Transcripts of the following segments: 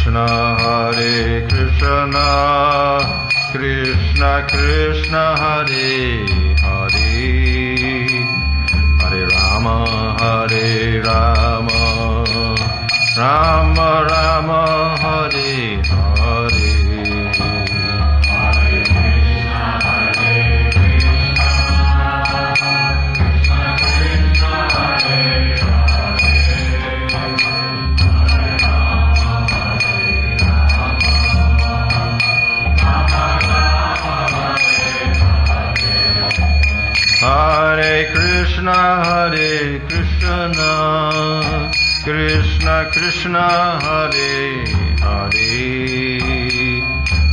Krishna, Hare Krishna, Krishna Krishna, Hare Hare, Hare Rama, Hare Rama, Rama Rama, Hare Hare. Hare Krishna, Hare Krishna, Krishna Krishna, Hare Hare,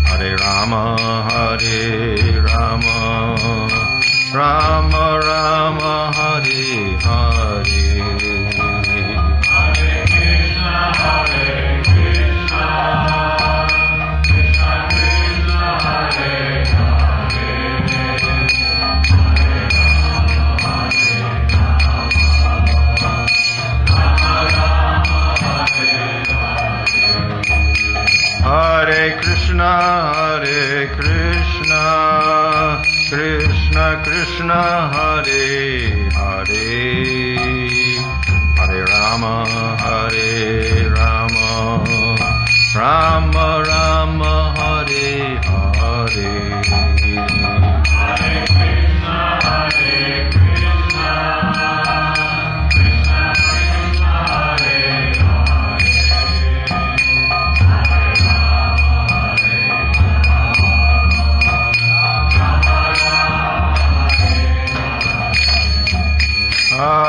Hare Rama, Hare Rama, Rama Rama, Hare Hare. Hare Krishna, Hare Krishna, Krishna Krishna, Hare Hare Krishna, Hare Krishna, Krishna Krishna, Hare Hare, Hare Rama, Hare Rama, Rama Rama, Hare Hare. Hare Krishna, Hare Krishna, Krishna Krishna, Hare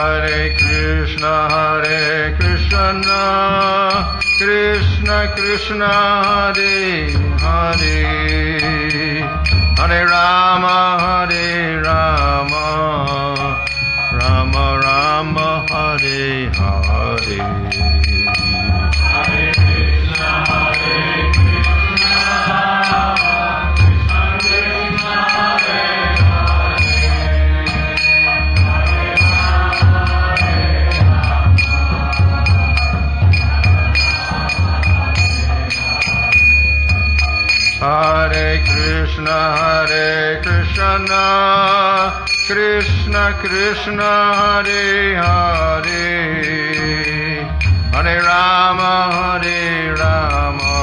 Hare Krishna, Hare Krishna, Krishna Krishna, Hare Hare, Hare Rama, Hare Rama, Rama Rama, Hare Hare. Hare Krishna, Hare Krishna, Krishna Krishna, Hare Hare Krishna, Hare Krishna, Krishna Krishna, Hare Hare, Hare Rama, Hare Rama,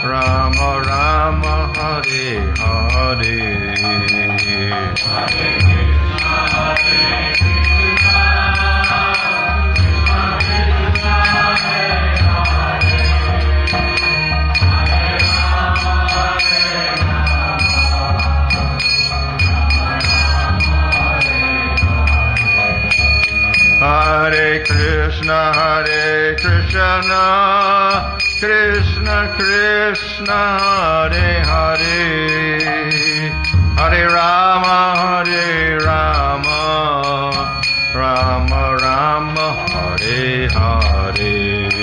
Rama Rama, Hare Hare. Hare Krishna, Hare Krishna, Krishna Krishna, Hare Hare Krishna, Hare Krishna, Krishna Krishna, Hare Hare, Hare Rama, Hare Rama, Rama Rama, Hare Hare.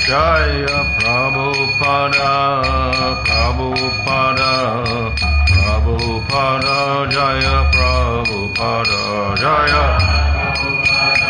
Jaya Prabhupada, Prabhupada, Prabhupada, Jaya Prabhupada, Jaya Prabhupada,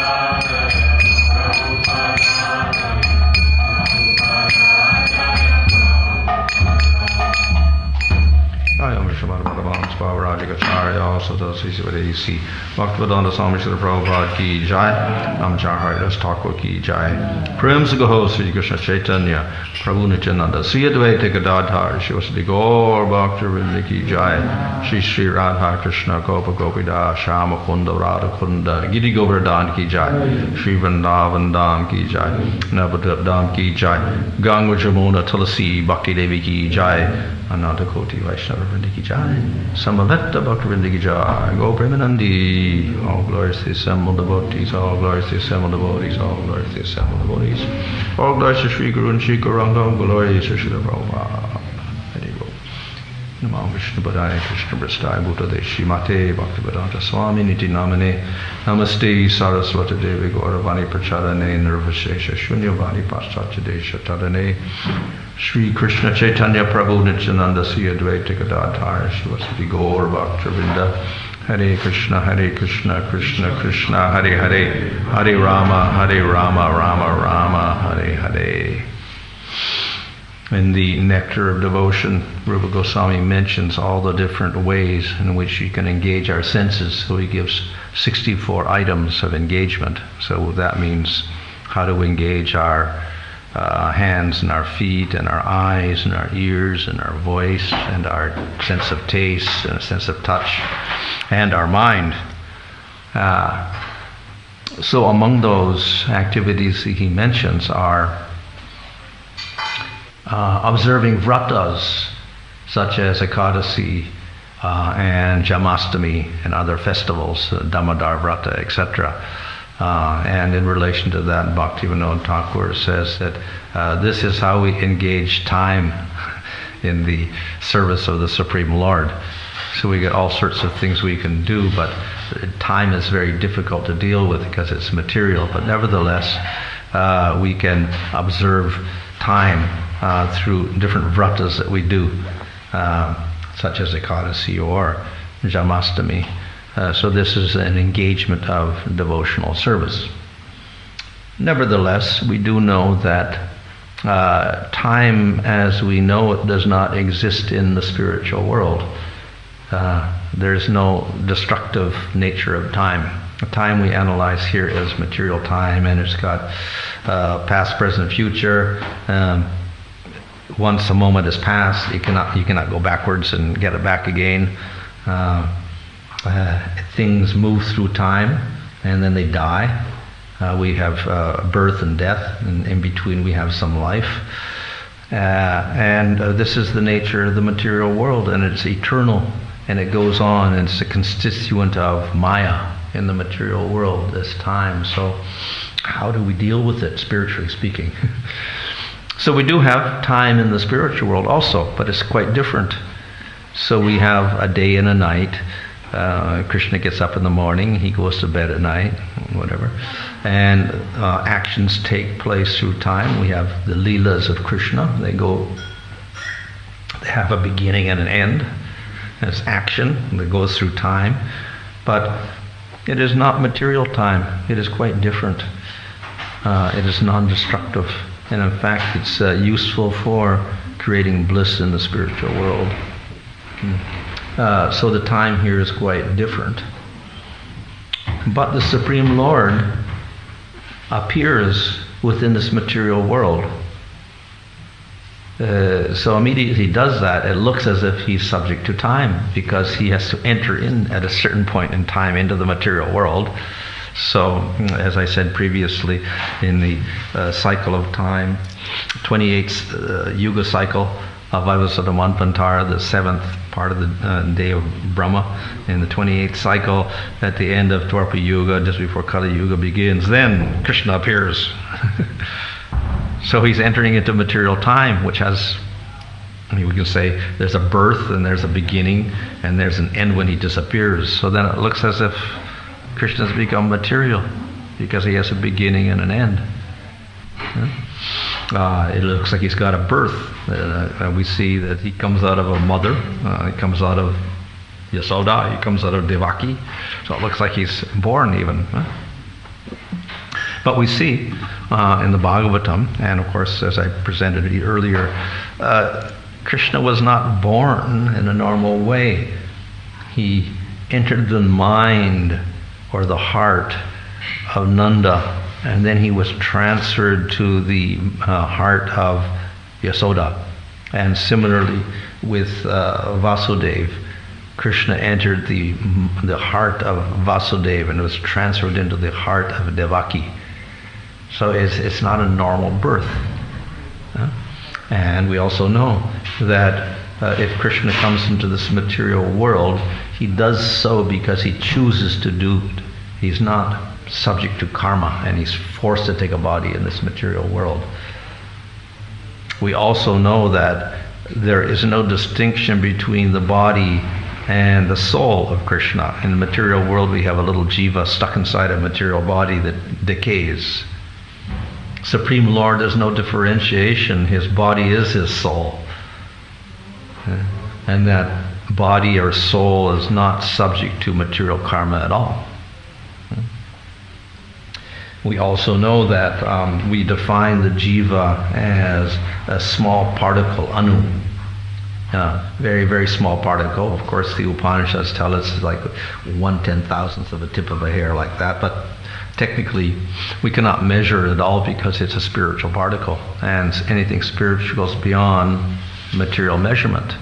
Jaya Vishwamana Bhagavan Svavarajikacharya, also the Sisivadesi, Bhaktivedanta Swami Srila Prabhupada ki Jai, Namacharya Das Thakur ki Jai, Prem Sugaho Sri Krishna Chaitanya, Prabhu Nityananda, Sri Advaita Gadadhar, Shivasati Gaur Bhaktivinoda ki Jai, Shri Shri Radha Krishna Gopa Gopida, Shama Kunda Radha Kunda, Giri Govardhana ki Jai, Shri Vrindavan Dham ki Jai, Navadvip Dham ki Jai, Ganga Jamuna Tulasi Bhakti Devi ki Jai, Ananta Koti Vaishnava Vrinda ki Jai, Samaletta Bhakti Vrinda ki Jai, Go Premanandi, all glories to the assembled devotees, all glories to the assembled devotees, all glories to the assembled devotees, all glories to Sri Guru and Sri Gauranga, all glories to Srila Prabhupada. Namo Vishnu Padaya Krishna Prasthaya Bhutadeshi Mate Bhaktivedanta Swami Niti Namane Namaste Saraswati Devi Gauravani Pracharane Nirvashesha Shunyavani Paschatya Desha Tadane Shri Krishna Chaitanya Prabhu Nityananda Sri Advaita Gadadhara Shivasati Gaur Bhaktivinoda Hare Krishna Krishna Krishna Hare Hare Hare Rama Rama Rama Hare Hare. In the Nectar of Devotion, Rupa Goswami mentions all the different ways in which you can engage our senses. So he gives 64 items of engagement. So that means how to engage our hands and our feet and our eyes and our ears and our voice and our sense of taste and a sense of touch and our mind. So among those activities he mentions are observing vratas such as Ekadasi and Janmastami and other festivals, Damodar Vrata, etc. And in relation to that, Bhaktivinoda Thakur says that this is how we engage time in the service of the Supreme Lord. So we get all sorts of things we can do, but time is very difficult to deal with because it's material. But nevertheless, we can observe time through different vratas that we do, such as Ekadasi or Janmastami. So this is an engagement of devotional service. Nevertheless, we do know that time as we know it does not exist in the spiritual world. There's no destructive nature of time. The time we analyze here is material time, and it's got past, present, future. Once a moment has passed, you cannot go backwards and get it back again. Things move through time, and then they die. We have birth and death, and in between we have some life. And this is the nature of the material world, and it's eternal, and it goes on, and it's a constituent of Maya in the material world, this time. So how do we deal with it, spiritually speaking? So we do have time in the spiritual world also, but it's quite different. So we have a day and a night. Krishna gets up in the morning, he goes to bed at night, whatever. And actions take place through time. We have the Leelas of Krishna. They have a beginning and an end. It's action that goes through time. But it is not material time. It is quite different. It is non-destructive. And in fact, it's useful for creating bliss in the spiritual world. So the time here is quite different. But the Supreme Lord appears within this material world. So immediately he does that, it looks as if he's subject to time, because he has to enter in at a certain point in time into the material world. So, as I said previously, in the cycle of time, 28th Yuga cycle of Vaivasata Manvantara, the 7th part of the day of Brahma, in the 28th cycle, at the end of Dwapara Yuga, just before Kali Yuga begins, then Krishna appears. So he's entering into material time, which has, we can say, there's a birth and there's a beginning and there's an end when he disappears. So then it looks as if Krishna's become material because he has a beginning and an end. It looks like he's got a birth. We see that he comes out of a mother. He comes out of Yasoda. He comes out of Devaki. So it looks like he's born even. But we see in the Bhagavatam, and of course as I presented it earlier, Krishna was not born in a normal way. He entered the mind or the heart of Nanda, and then he was transferred to the heart of Yasoda. And similarly with Vasudeva, Krishna entered the heart of Vasudeva and was transferred into the heart of Devaki. So it's not a normal birth. And we also know that if Krishna comes into this material world, he does so because he chooses to do it. He's not subject to karma, and he's forced to take a body in this material world. We also know that there is no distinction between the body and the soul of Krishna. In the material world, we have a little jiva stuck inside a material body that decays. Supreme Lord, there's no differentiation. His body is his soul. And that body or soul is not subject to material karma at all. We also know that we define the jiva as a small particle, anu. Very, very small particle. Of course, the Upanishads tell us it's like 1/10,000th of a tip of a hair, like that. But technically, we cannot measure it at all because it's a spiritual particle. And anything spiritual goes beyond material measurement.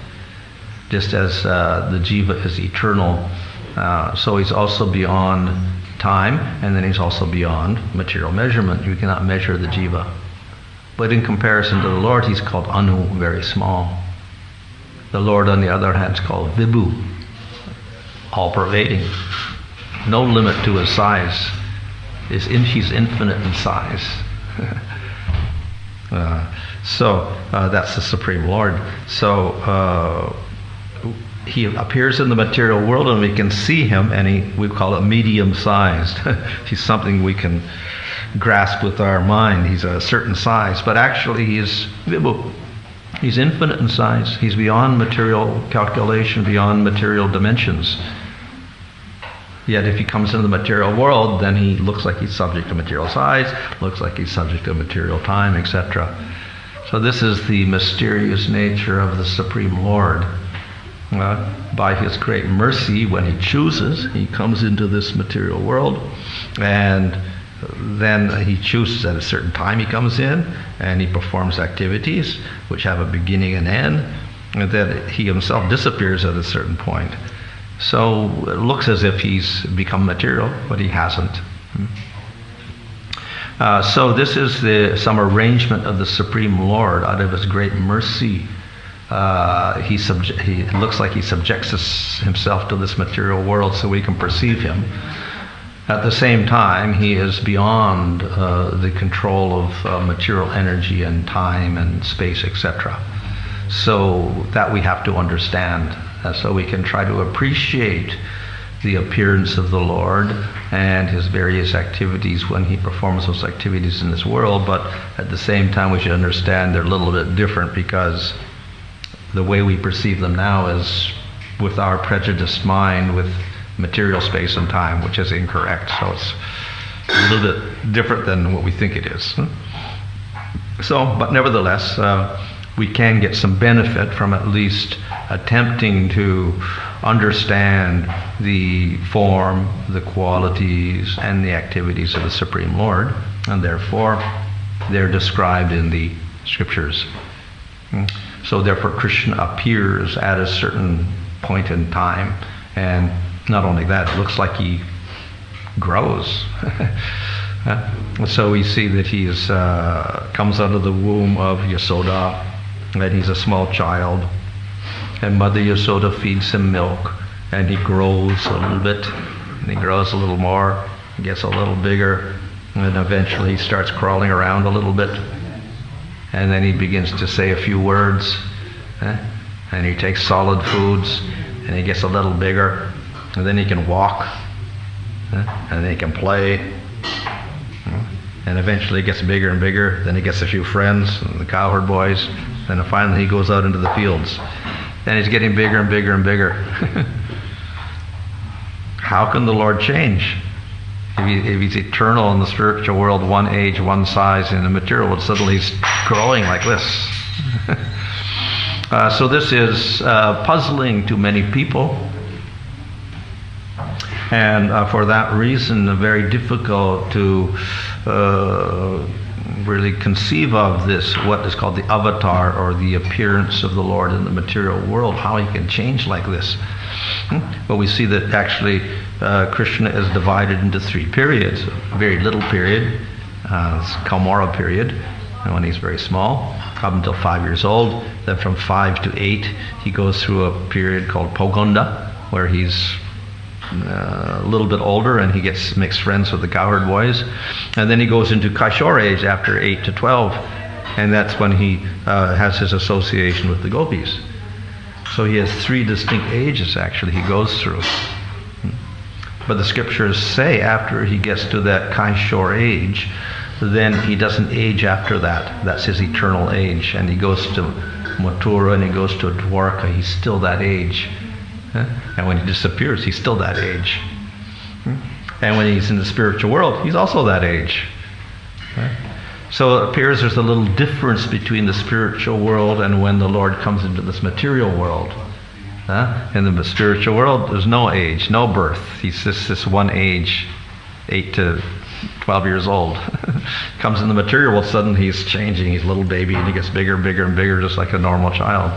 Just as the jiva is eternal, so he's also beyond time, and then he's also beyond material measurement. You cannot measure the jiva. But in comparison to the Lord, he's called anu, very small. The Lord, on the other hand, is called vibhu, all-pervading. No limit to his size. He's infinite in size. So that's the Supreme Lord. So he appears in the material world and we can see him, and we call it medium-sized. He's something we can grasp with our mind. He's a certain size, but actually he's vibhu. He's infinite in size. He's beyond material calculation, beyond material dimensions. Yet if he comes into the material world, then he looks like he's subject to material size, looks like he's subject to material time, etc. So this is the mysterious nature of the Supreme Lord. By his great mercy, when he chooses, he comes into this material world, and then he chooses at a certain time he comes in, and he performs activities which have a beginning and end, and then he himself disappears at a certain point. So it looks as if he's become material, but he hasn't. So this is some arrangement of the Supreme Lord out of his great mercy. He looks like he subjects himself to this material world so we can perceive him. At the same time, he is beyond the control of material energy and time and space, etc. So that we have to understand, so we can try to appreciate the appearance of the Lord and his various activities when he performs those activities in this world. But at the same time, we should understand they're a little bit different, because the way we perceive them now is with our prejudiced mind, with material space and time, which is incorrect. So it's a little bit different than what we think it is. So, but nevertheless, we can get some benefit from at least attempting to understand the form, the qualities, and the activities of the Supreme Lord, and therefore they're described in the scriptures. So therefore Krishna appears at a certain point in time, and not only that, it looks like he grows. So we see that he comes out of the womb of Yasoda, and he's a small child, and Mother Yasoda feeds him milk, and he grows a little bit, and he grows a little more, gets a little bigger, and eventually he starts crawling around a little bit, and then he begins to say a few words, and he takes solid foods, and he gets a little bigger, and then he can walk, and then he can play, and eventually he gets bigger and bigger. Then he gets a few friends, and the cowherd boys, then finally he goes out into the fields. Then he's getting bigger and bigger and bigger. How can the Lord change? If he's eternal in the spiritual world, one age, one size, in the material world, suddenly he's growing like this. So this is puzzling to many people, and for that reason very difficult to really conceive of this, what is called the avatar, or the appearance of the Lord in the material world, how he can change like this. But we see that actually Krishna is divided into three periods. A very little period, it's Kaumara period, when he's very small, up until 5 years old. Then from 5 to 8, he goes through a period called Poganda, where he's a little bit older, and he makes friends with the cowherd boys. And then he goes into Kashore age after 8 to 12, And that's when he has his association with the gopis. So he has 3 distinct ages actually he goes through. But the scriptures say after he gets to that Kaishore age, then he doesn't age after that. That's his eternal age. And he goes to Mathura and he goes to Dwarka, he's still that age. And when he disappears, he's still that age. And when he's in the spiritual world, he's also that age. So it appears there's a little difference between the spiritual world and when the Lord comes into this material world. In the spiritual world, there's no age, no birth. He's just this one age, 8 to 12 years old. Comes in the material world, suddenly he's changing. He's a little baby and he gets bigger and bigger and bigger, just like a normal child.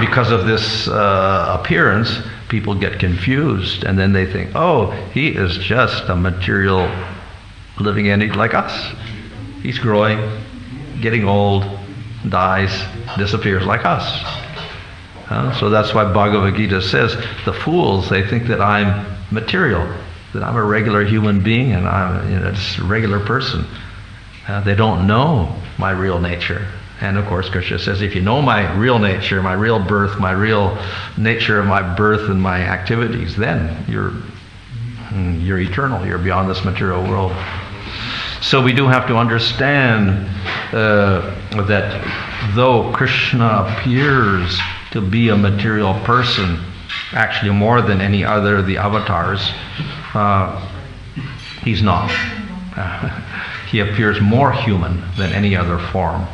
Because of this appearance, people get confused and then they think, oh, he is just a material living entity like us. He's growing, getting old, dies, disappears like us. So that's why Bhagavad Gita says, the fools, they think that I'm material, that I'm a regular human being and I'm just a regular person. They don't know my real nature. And of course, Krishna says, if you know my real nature, my real birth, my real nature of my birth and my activities, then you're eternal. You're beyond this material world. So we do have to understand that though Krishna appears to be a material person, actually more than any other of the avatars, he's not. He appears more human than any other form.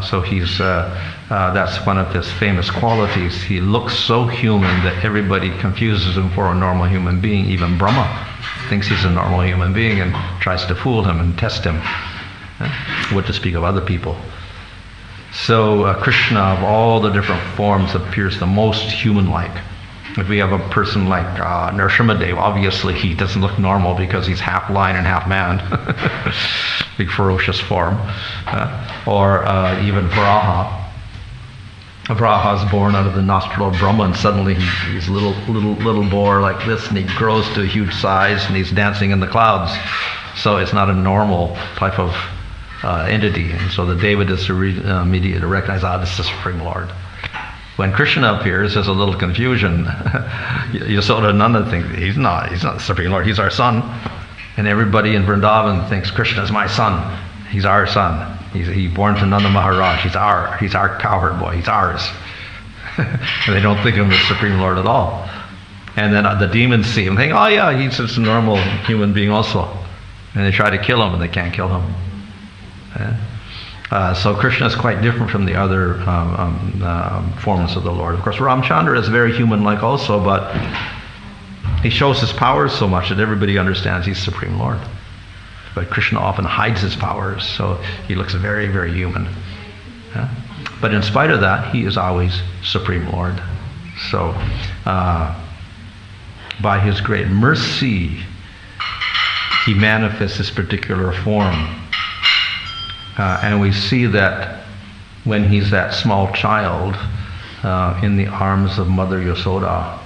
So he's that's one of his famous qualities. He looks so human that everybody confuses him for a normal human being. Even Brahma thinks he's a normal human being and tries to fool him and test him. What to speak of other people. So Krishna, of all the different forms, appears the most human-like. If we have a person like Nrsimhadev, obviously he doesn't look normal because he's half lion and half man. Big ferocious form. Or even Varaha. Varaha is born out of the nostril of Brahma, and suddenly he's a little boar like this, and he grows to a huge size, and he's dancing in the clouds. So it's not a normal type of entity. And so the Devatas immediately recognize, this is the Supreme Lord. When Krishna appears, there's a little confusion. Yasoda and Nanda think, he's not the Supreme Lord, he's our son. And everybody in Vrindavan thinks, Krishna's my son, he's our son. He's born to Nanda Maharaj, he's our cowherd boy, he's ours. And they don't think of him as Supreme Lord at all. And then the demons see him, think, oh yeah, he's just a normal human being also. And they try to kill him, and they can't kill him. So Krishna is quite different from the other forms of the Lord. Of course, Ramchandra is very human-like also, but he shows his powers so much that everybody understands he's Supreme Lord. But Krishna often hides his powers, so he looks very, very human. But in spite of that, he is always Supreme Lord. So by his great mercy, he manifests this particular form. And we see that when he's that small child in the arms of Mother Yasoda,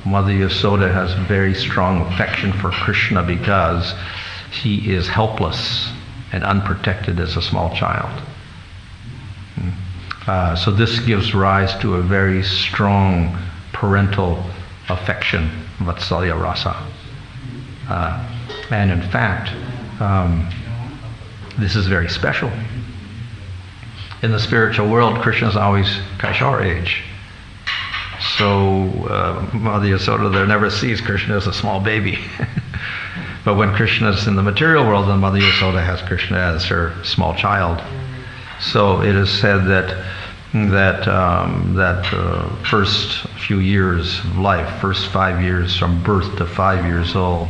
Mother Yasoda has very strong affection for Krishna because he is helpless and unprotected as a small child. So this gives rise to a very strong parental affection, Vatsalya Rasa. And in fact, this is very special. In the spiritual world, Krishna is always Kaishar age. So Mother Yasoda there never sees Krishna as a small baby. But when Krishna is in the material world, then Mother Yasoda has Krishna as her small child. So it is said that first few years of life, first 5 years from birth to 5 years old,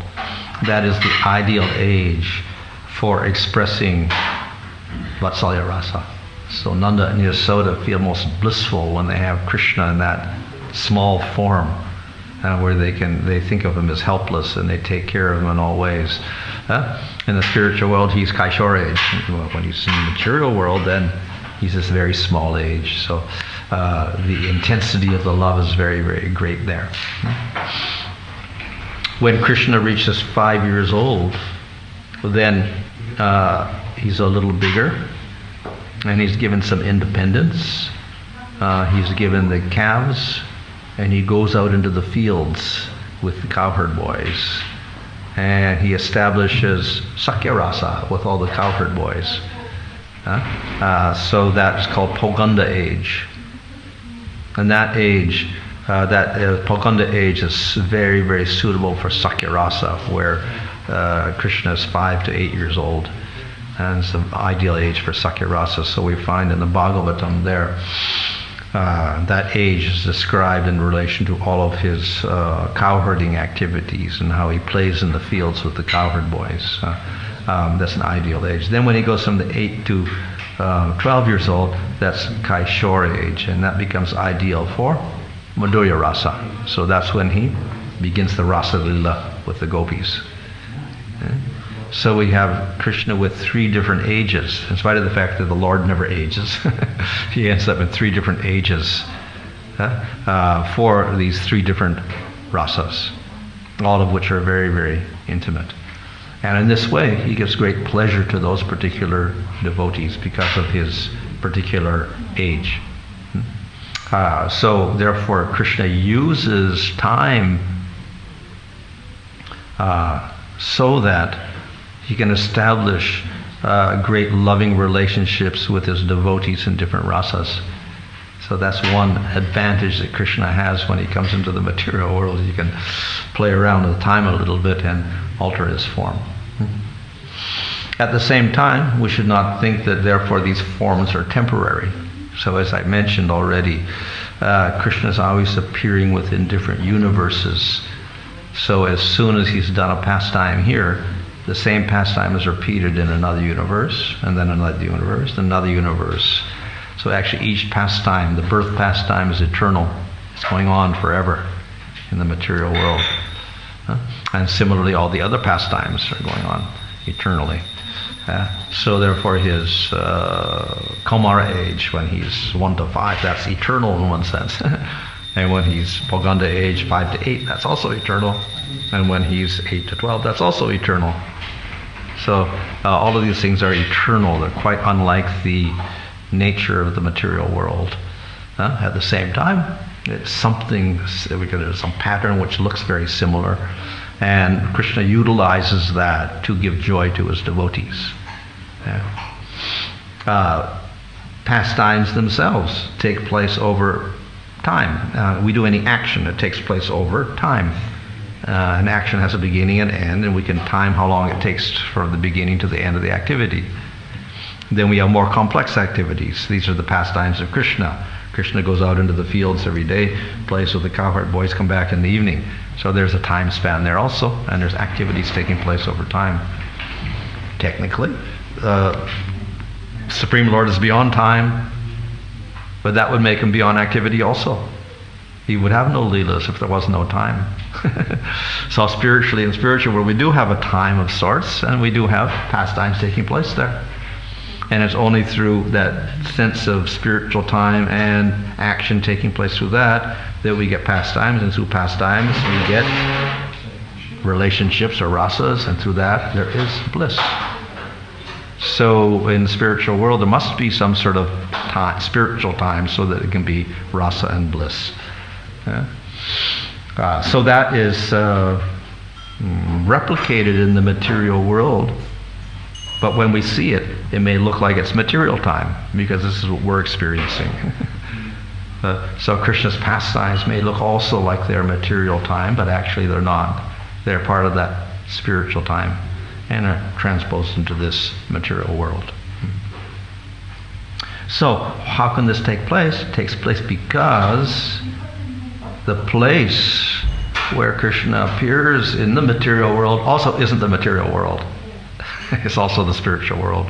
that is the ideal age for expressing Vatsalya Rasa. So Nanda and Yasoda feel most blissful when they have Krishna in that small form, where they think of him as helpless and they take care of him in all ways. In the spiritual world, he's Kaishore age. When he's in the material world, then he's this very small age. So the intensity of the love is very, very great there. When Krishna reaches 5 years old, then he's a little bigger, and he's given some independence. He's given the calves, and he goes out into the fields with the cowherd boys. And he establishes Sakyarasa with all the cowherd boys. So that's called Poganda age. And that age, Poganda age is very, very suitable for Sakyarasa, where Krishna is 5 to 8 years old. And it's the ideal age for Sakyarasa. So we find in the Bhagavatam there, that age is described in relation to all of his cowherding activities and how he plays in the fields with the cowherd boys. That's an ideal age. Then when he goes from the 8 to 12 years old, that's Kaishore age, and that becomes ideal for Madhurya Rasa. So that's when he begins the Rasa Lila with the gopis. So we have Krishna with 3 different ages, in spite of the fact that the Lord never ages. He ends up in 3 different ages for these 3 different rasas, all of which are very, very intimate. And in this way, he gives great pleasure to those particular devotees because of his particular age. So therefore, Krishna uses time so that he can establish great loving relationships with his devotees in different rasas. So that's one advantage that Krishna has when he comes into the material world. He can play around with time a little bit and alter his form. At the same time, we should not think that therefore these forms are temporary. So as I mentioned already, Krishna is always appearing within different universes. So as soon as he's done a pastime here, the same pastime is repeated in another universe, and then another universe, another universe. So actually each pastime, the birth pastime, is eternal. It's going on forever in the material world. And similarly, all the other pastimes are going on eternally. So therefore his Kaumara age, when he's 1 to 5, that's eternal in one sense. And when he's Poganda age, 5 to 8, that's also eternal. And when he's 8 to 12, that's also eternal. So all of these things are eternal. They're quite unlike the nature of the material world. At the same time, it's something, there's some pattern which looks very similar. And Krishna utilizes that to give joy to his devotees. Pastimes themselves take place over time. We do any action, it takes place over time. An action has a beginning and end, and we can time how long it takes from the beginning to the end of the activity. Then we have more complex activities. These are the pastimes of Krishna. Krishna goes out into the fields every day, plays with the cowherd boys, come back in the evening. So there's a time span there also, and there's activities taking place over time. Technically, Supreme Lord is beyond time, but that would make him beyond activity also. He would have no leelas if there was no time. So spiritually, in spiritual world, we do have a time of sorts, and we do have pastimes taking place there. And it's only through that sense of spiritual time and action taking place through that we get pastimes, and through pastimes we get relationships or rasas, and through that there is bliss. So in the spiritual world there must be some sort of time, spiritual time, so that it can be rasa and bliss. So that is replicated in the material world. But when we see it, it may look like it's material time, because this is what we're experiencing. So Krishna's pastimes may look also like they're material time, but actually they're not. They're part of that spiritual time and are transposed into this material world. So how can this take place? It takes place because the place where Krishna appears in the material world also isn't the material world. It's also the spiritual world.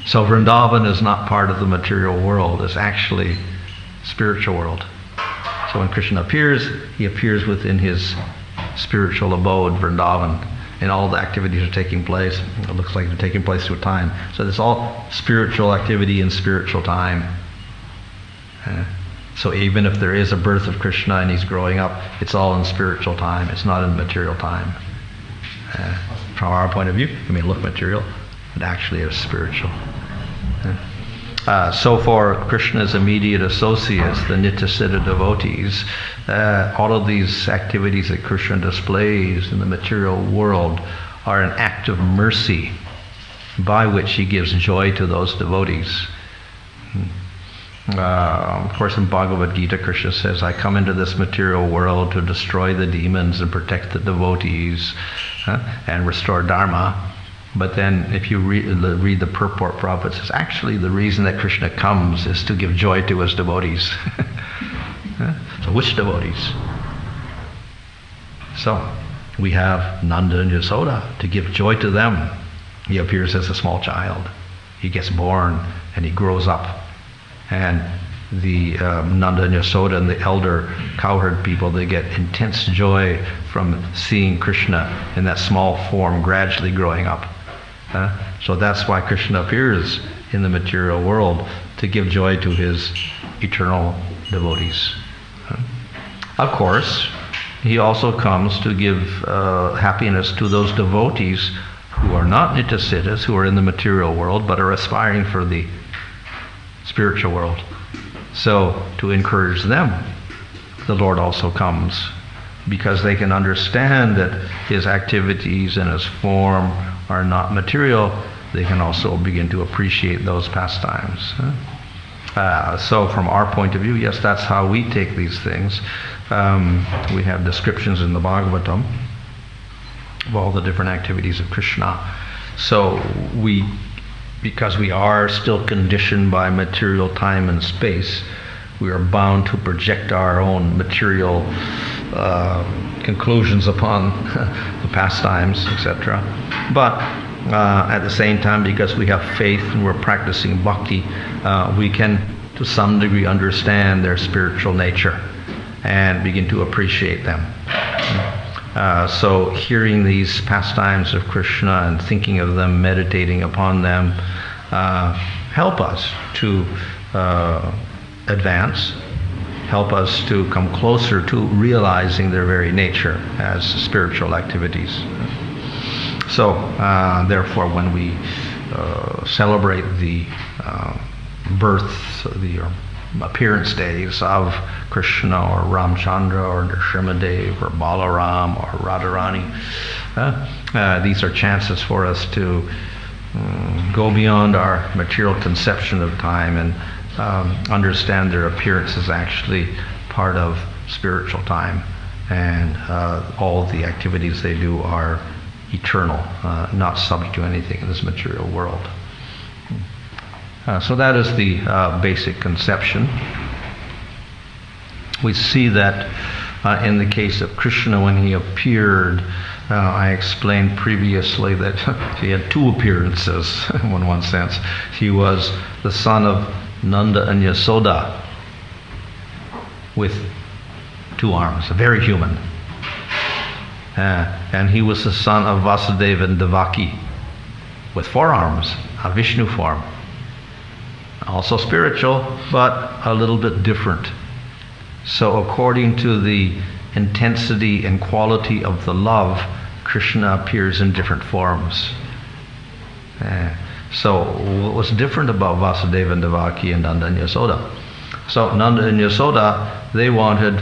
So Vrindavan is not part of the material world. It's actually spiritual world. So when Krishna appears, he appears within his spiritual abode, Vrindavan, and all the activities are taking place. It looks like they're taking place through time. So it's all spiritual activity in spiritual time. So even if there is a birth of Krishna and he's growing up, it's all in spiritual time. It's not in material time. From our point of view, it may look material, but actually are spiritual. So for Krishna's immediate associates, the Nityasiddha devotees, all of these activities that Krishna displays in the material world are an act of mercy by which he gives joy to those devotees. Of course, in Bhagavad Gita, Krishna says, I come into this material world to destroy the demons and protect the devotees and restore Dharma. But then if you read the purport, Prabhupada says, actually the reason that Krishna comes is to give joy to his devotees. So which devotees? So we have Nanda and Yasoda to give joy to them. He appears as a small child. He gets born and he grows up. And the Nanda and Yasoda and the elder cowherd people, they get intense joy from seeing Krishna in that small form gradually growing up. So that's why Krishna appears in the material world, to give joy to his eternal devotees. Of course, he also comes to give happiness to those devotees who are not Nityasiddhas, who are in the material world, but are aspiring for the spiritual world. So to encourage them, the Lord also comes, because they can understand that his activities and his form are not material. They can also begin to appreciate those pastimes. So from our point of view, yes, that's how we take these things. We have descriptions in the Bhagavatam of all the different activities of Krishna. So because we are still conditioned by material time and space, we are bound to project our own material conclusions upon the pastimes, etc. But at the same time, because we have faith and we're practicing bhakti, we can to some degree understand their spiritual nature and begin to appreciate them. So hearing these pastimes of Krishna and thinking of them, meditating upon them, help us to advance, help us to come closer to realizing their very nature as spiritual activities. So therefore, when we celebrate the birth, the appearance days of Krishna or Ramchandra or Nrsimhadev or Balaram or Radharani, these are chances for us to go beyond our material conception of time and understand their appearance is actually part of spiritual time, and all the activities they do are eternal, not subject to anything in this material world. So that is the basic conception. We see that in the case of Krishna, when he appeared, I explained previously that he had two appearances in one sense. He was the son of Nanda and Yasoda with two arms, very human. And he was the son of Vasudeva and Devaki with four arms, a Vishnu form. Also spiritual, but a little bit different. So according to the intensity and quality of the love, Krishna appears in different forms. So what was different about Vasudeva and Devaki and Nanda and Yasoda? So Nanda and Yasoda, they wanted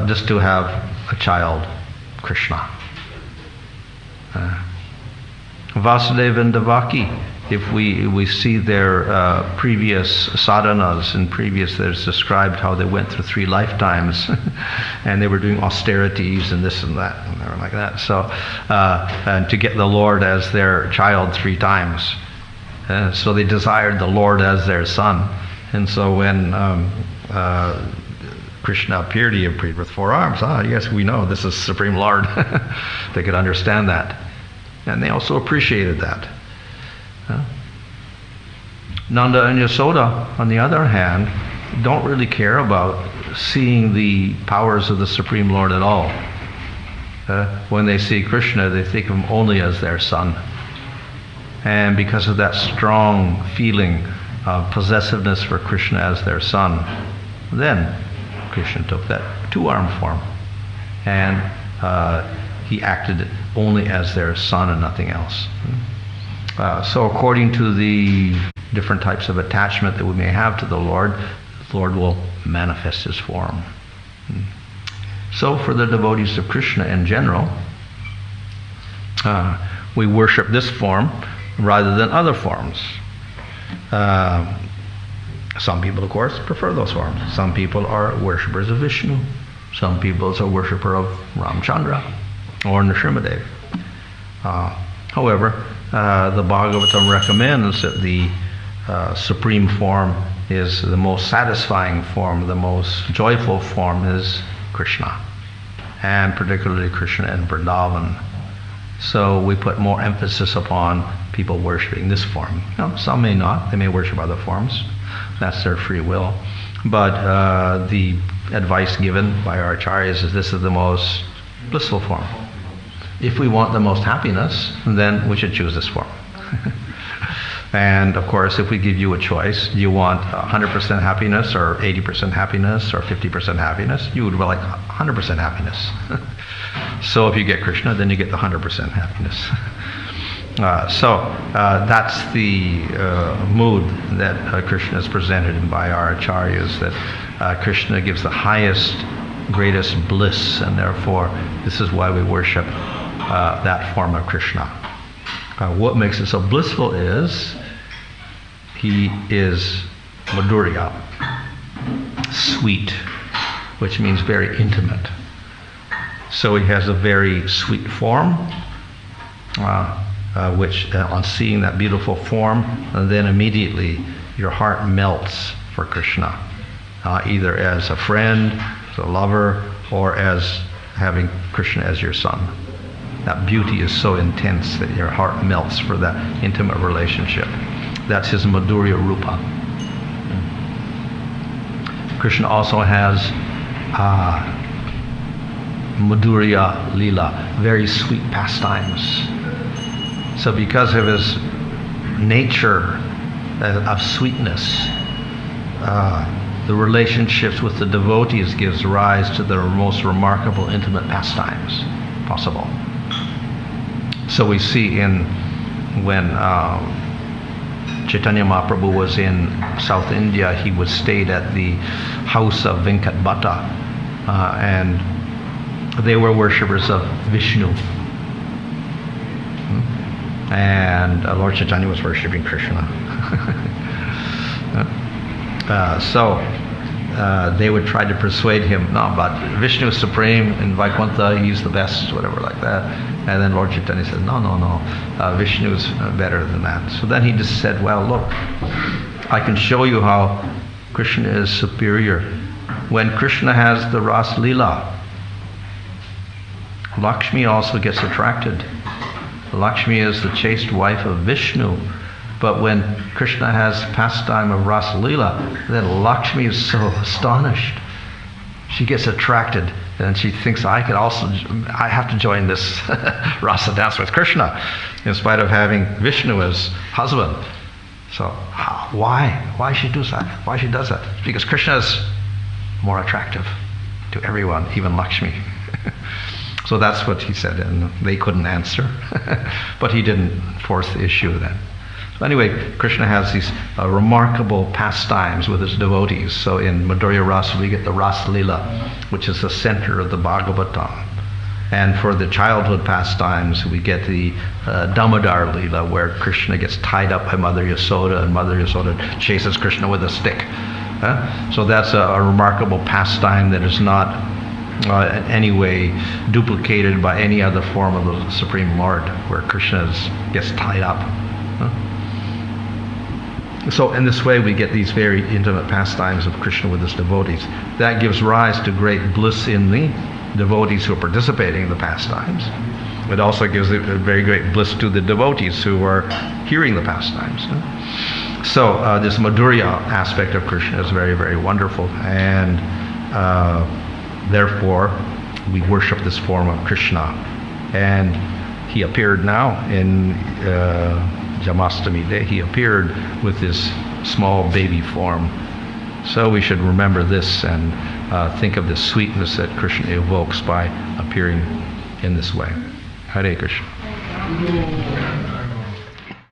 just to have a child, Krishna. Vasudeva and Devaki, if we see their previous sadhanas, and there's described how they went through 3 lifetimes and they were doing austerities and this and that and they were like that. So and to get the Lord as their child 3 times. So they desired the Lord as their son. And so when Krishna appeared, he appeared with 4 arms. Yes, we know this is Supreme Lord. They could understand that. And they also appreciated that. Nanda and Yasoda, on the other hand, don't really care about seeing the powers of the Supreme Lord at all. When they see Krishna, they think of him only as their son. And because of that strong feeling of possessiveness for Krishna as their son, then Krishna took that 2-arm form. And he acted only as their son and nothing else. So according to the different types of attachment that we may have to the Lord will manifest his form. So for the devotees of Krishna in general, we worship this form rather than other forms. Some people, of course, prefer those forms. Some people are worshippers of Vishnu. Some people are worshipper of Ramchandra or Nrsimhadev. However, the Bhagavatam recommends that the supreme form is the most satisfying form, the most joyful form is Krishna, and particularly Krishna in Vrindavan. So we put more emphasis upon people worshiping this form. Some may not, they may worship other forms. That's their free will. But the advice given by our acharyas is this is the most blissful form. If we want the most happiness, then we should choose this form. And of course, if we give you a choice, do you want 100% happiness or 80% happiness or 50% happiness? You would like 100% happiness. So if you get Krishna, then you get the 100% happiness. So that's the mood that Krishna is presented by our acharyas, that Krishna gives the highest, greatest bliss, and therefore this is why we worship that form of Krishna. What makes it so blissful is he is Madhurya, sweet, which means very intimate. So he has a very sweet form, which on seeing that beautiful form, and then immediately your heart melts for Krishna, either as a friend, as a lover, or as having Krishna as your son. That beauty is so intense that your heart melts for that intimate relationship. That's his Madhurya Rupa. Krishna also has Madhurya Lila, very sweet pastimes. So because of his nature of sweetness, the relationships with the devotees gives rise to the most remarkable intimate pastimes possible. So we see when Chaitanya Mahaprabhu was in South India, he was stayed at the house of Venkat Bhatta, and they were worshippers of Vishnu. And Lord Chaitanya was worshipping Krishna. So they would try to persuade him, no, but Vishnu is supreme, in Vaikuntha he's the best, whatever like that. And then Lord Chaitanya said, no, Vishnu is better than that. So then he just said, well, look, I can show you how Krishna is superior. When Krishna has the Ras Leela, Lakshmi also gets attracted. Lakshmi is the chaste wife of Vishnu. But when Krishna has pastime of Rasa Leela, then Lakshmi is so astonished. She gets attracted, and she thinks, I have to join this Rasa dance with Krishna, in spite of having Vishnu as husband. So why she does that? Why she does that? It's because Krishna is more attractive to everyone, even Lakshmi. So that's what he said, and they couldn't answer. But he didn't force the issue then. So anyway, Krishna has these remarkable pastimes with his devotees. So in Madhurya Rasa, we get the Rasa Leela, which is the center of the Bhagavatam. And for the childhood pastimes, we get the Damodar Leela, where Krishna gets tied up by Mother Yasoda, and Mother Yasoda chases Krishna with a stick. So that's a remarkable pastime that is not in any way duplicated by any other form of the Supreme Lord, where Krishna gets tied up. So in this way we get these very intimate pastimes of Krishna with his devotees. That gives rise to great bliss in the devotees who are participating in the pastimes. It also gives a very great bliss to the devotees who are hearing the pastimes. So this Madhurya aspect of Krishna is very, very wonderful, and therefore we worship this form of Krishna. And he appeared now in Janmastami Day. He appeared with this small baby form. So we should remember this and think of the sweetness that Krishna evokes by appearing in this way. Hare Krishna.